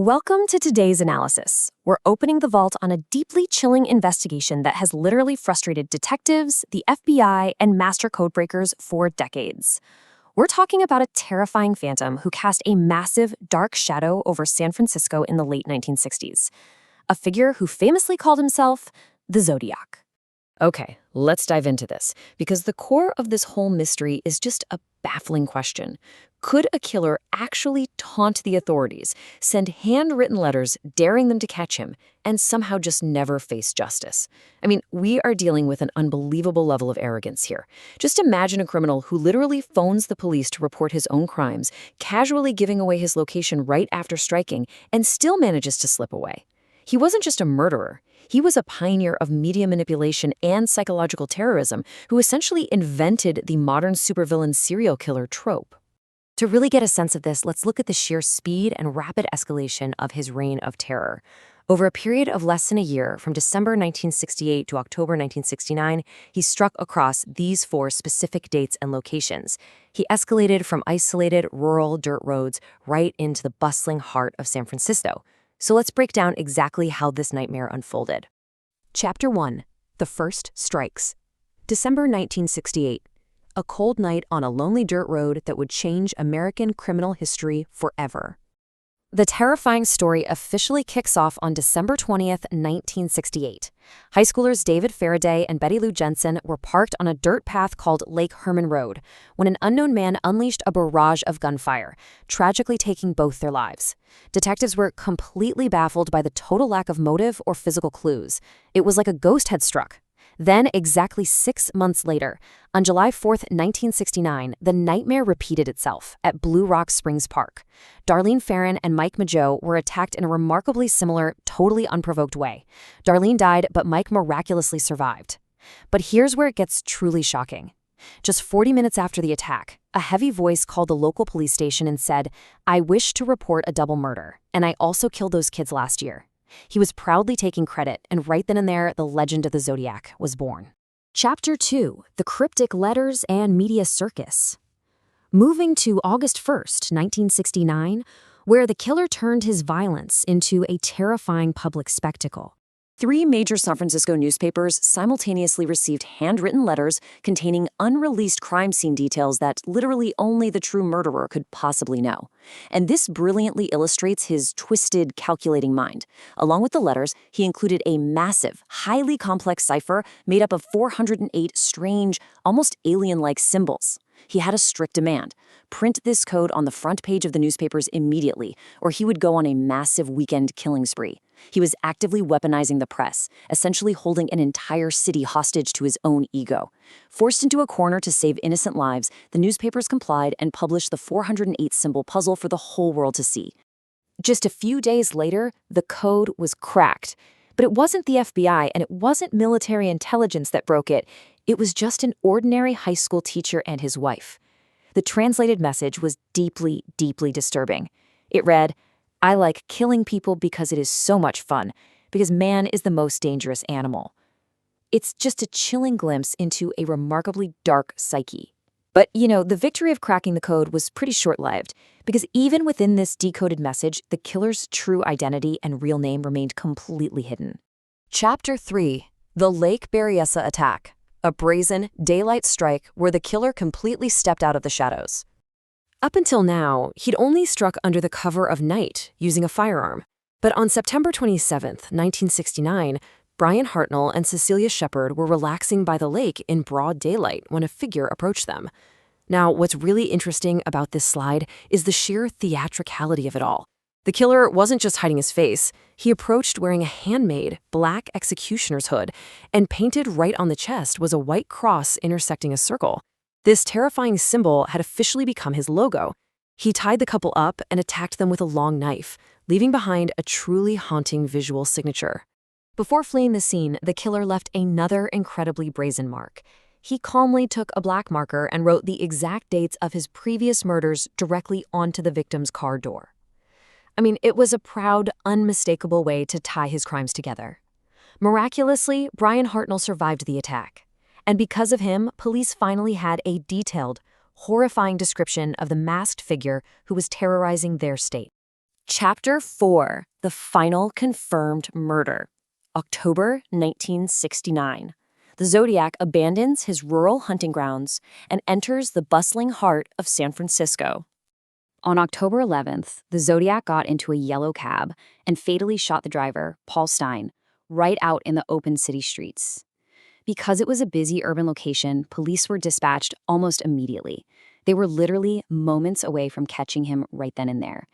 Welcome to today's analysis. We're opening the vault on a deeply chilling investigation that has literally frustrated detectives, the FBI, and master codebreakers for decades. We're talking about a terrifying phantom who cast a massive, dark shadow over San Francisco in the late 1960s. A figure who famously called himself the Zodiac. Okay, let's dive into this, because the core of this whole mystery is just a baffling question. Could a killer actually taunt the authorities, send handwritten letters daring them to catch him, and somehow just never face justice? I mean, we are dealing with an unbelievable level of arrogance here. Just imagine a criminal who literally phones the police to report his own crimes, casually giving away his location right after striking, and still manages to slip away. He wasn't just a murderer. He was a pioneer of media manipulation and psychological terrorism who essentially invented the modern supervillain serial killer trope. To really get a sense of this, let's look at the sheer speed and rapid escalation of his reign of terror. Over a period of less than a year, from December 1968 to October 1969, he struck across these four specific dates and locations. He escalated from isolated, rural dirt roads right into the bustling heart of San Francisco. So let's break down exactly how this nightmare unfolded. Chapter 1. The First Strikes. December 1968. A cold night on a lonely dirt road that would change American criminal history forever. The terrifying story officially kicks off on December 20th, 1968. High schoolers David Faraday and Betty Lou Jensen were parked on a dirt path called Lake Herman Road when an unknown man unleashed a barrage of gunfire, tragically taking both their lives. Detectives were completely baffled by the total lack of motive or physical clues. It was like a ghost had struck. Then, exactly 6 months later, on July 4th, 1969, the nightmare repeated itself at Blue Rock Springs Park. Darlene Ferrin and Mike Mageau were attacked in a remarkably similar, totally unprovoked way. Darlene died, but Mike miraculously survived. But here's where it gets truly shocking. Just 40 minutes after the attack, a heavy voice called the local police station and said, "I wish to report a double murder, and I also killed those kids last year." He was proudly taking credit, and right then and there, the legend of the Zodiac was born. Chapter 2. The Cryptic Letters and Media Circus. Moving to August 1st, 1969, where the killer turned his violence into a terrifying public spectacle. 3 major San Francisco newspapers simultaneously received handwritten letters containing unreleased crime scene details that literally only the true murderer could possibly know. And this brilliantly illustrates his twisted, calculating mind. Along with the letters, he included a massive, highly complex cipher made up of 408 strange, almost alien-like symbols. He had a strict demand: print this code on the front page of the newspapers immediately, or he would go on a massive weekend killing spree. He was actively weaponizing the press, essentially holding an entire city hostage to his own ego. Forced into a corner to save innocent lives, the newspapers complied and published the 408-symbol puzzle for the whole world to see. Just a few days later, the code was cracked. But it wasn't the FBI and it wasn't military intelligence that broke it. It was just an ordinary high school teacher and his wife. The translated message was deeply, deeply disturbing. It read, "I like killing people because it is so much fun, because man is the most dangerous animal." It's just a chilling glimpse into a remarkably dark psyche. But, the victory of cracking the code was pretty short-lived, because even within this decoded message, the killer's true identity and real name remained completely hidden. Chapter 3. The Lake Berryessa Attack. A brazen, daylight strike where the killer completely stepped out of the shadows. Up until now, he'd only struck under the cover of night, using a firearm. But on September 27th, 1969, Brian Hartnell and Cecilia Shepard were relaxing by the lake in broad daylight when a figure approached them. Now, what's really interesting about this slide is the sheer theatricality of it all. The killer wasn't just hiding his face. He approached wearing a handmade, black executioner's hood, and painted right on the chest was a white cross intersecting a circle. This terrifying symbol had officially become his logo. He tied the couple up and attacked them with a long knife, leaving behind a truly haunting visual signature. Before fleeing the scene, the killer left another incredibly brazen mark. He calmly took a black marker and wrote the exact dates of his previous murders directly onto the victim's car door. It was a proud, unmistakable way to tie his crimes together. Miraculously, Brian Hartnell survived the attack. And because of him, police finally had a detailed, horrifying description of the masked figure who was terrorizing their state. Chapter 4: The Final Confirmed Murder. October 1969. The Zodiac abandons his rural hunting grounds and enters the bustling heart of San Francisco. On October 11th, the Zodiac got into a yellow cab and fatally shot the driver, Paul Stein, right out in the open city streets. Because it was a busy urban location, police were dispatched almost immediately. They were literally moments away from catching him right then and there.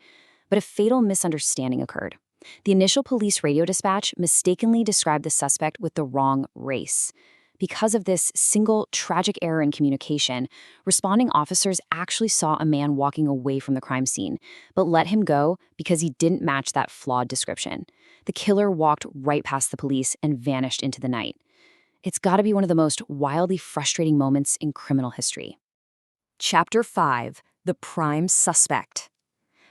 But a fatal misunderstanding occurred. The initial police radio dispatch mistakenly described the suspect with the wrong race. Because of this single tragic error in communication, responding officers actually saw a man walking away from the crime scene, but let him go because he didn't match that flawed description. The killer walked right past the police and vanished into the night. It's got to be one of the most wildly frustrating moments in criminal history. Chapter 5: The Prime Suspect.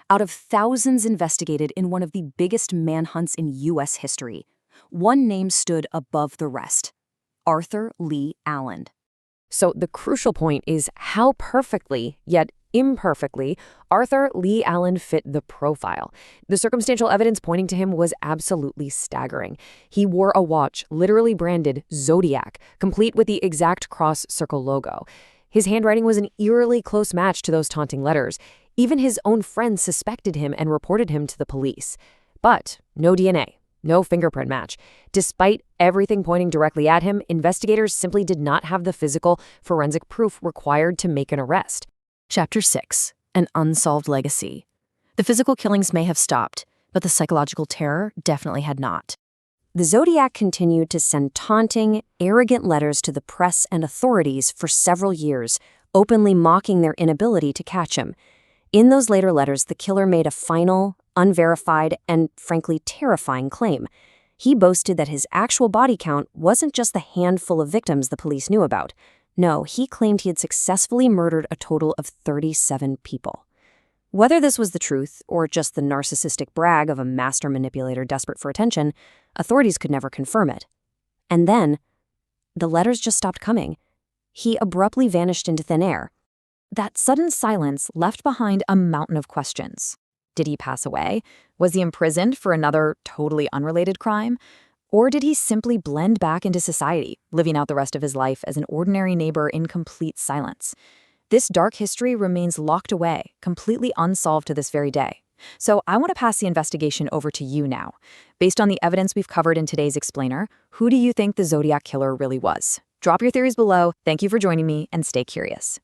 Out of thousands investigated in one of the biggest manhunts in U.S. history, one name stood above the rest: Arthur Lee Allen. So the crucial point is how perfectly, yet imperfectly, Arthur Lee Allen fit the profile. The circumstantial evidence pointing to him was absolutely staggering. He wore a watch literally branded Zodiac, complete with the exact cross-circle logo. His handwriting was an eerily close match to those taunting letters. Even his own friends suspected him and reported him to the police. But no DNA. No fingerprint match. Despite everything pointing directly at him, investigators simply did not have the physical, forensic proof required to make an arrest. Chapter 6: An Unsolved Legacy. The physical killings may have stopped, but the psychological terror definitely had not. The Zodiac continued to send taunting, arrogant letters to the press and authorities for several years, openly mocking their inability to catch him. In those later letters, the killer made a final, unverified, and frankly terrifying claim. He boasted that his actual body count wasn't just the handful of victims the police knew about. No, he claimed he had successfully murdered a total of 37 people. Whether this was the truth or just the narcissistic brag of a master manipulator desperate for attention, authorities could never confirm it. And then, the letters just stopped coming. He abruptly vanished into thin air. That sudden silence left behind a mountain of questions. Did he pass away? Was he imprisoned for another totally unrelated crime? Or did he simply blend back into society, living out the rest of his life as an ordinary neighbor in complete silence? This dark history remains locked away, completely unsolved to this very day. So I want to pass the investigation over to you now. Based on the evidence we've covered in today's explainer, who do you think the Zodiac Killer really was? Drop your theories below. Thank you for joining me, and stay curious.